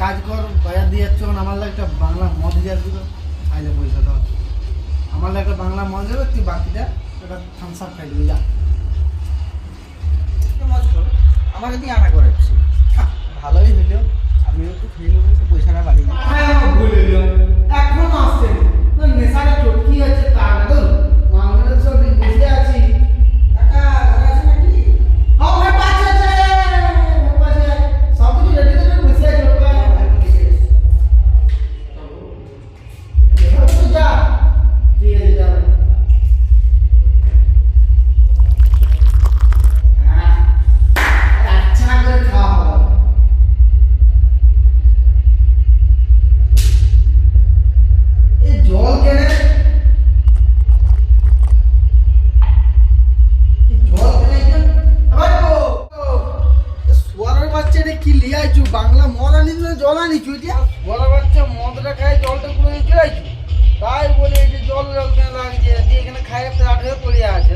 কাজ কর, বাজার দিয়ে যাচ্ছ, আমার একটা বাংলা মদ দিয়ে দিল, খাইলে পয়সা দাও। আমার একটা বাংলা মদ দেবে, তুই বাকিটা একটা থামস আপ খাই দিবি, যা। মজ করো, আমাকে দিয়ে আনা করেছি, ভালোই হইল, আমিও একটু খেয়ে নেবো, তো পয়সাটা বাড়ি নেবো। এখনো আসছে নেশাটা চটকি হচ্ছে, তার আমরা সব বসে আছি। কাকা ঘরে আছে নাকি? হ্যাঁ ভাই, পাশে আছে, পাশে সব কিছু রেডি করে বসে আছে। যা, ঠিক আছে, যাও। আচ্ছা করে খাওয়া হবে। এই জল কেনে, জল কেনে আবার সোয়ারের বাচ্চাটা কি লিয়ে আইছু? বাংলা মদ আনিস না জল আনিছু? এটা সোয়ারের বাচ্চা মদটা খাই, জলটা পুরো চলে আইছু, তাই বলে এই যে জল কেন লাগছে, এখানে খাই পেট হয়ে পড়ে আছে।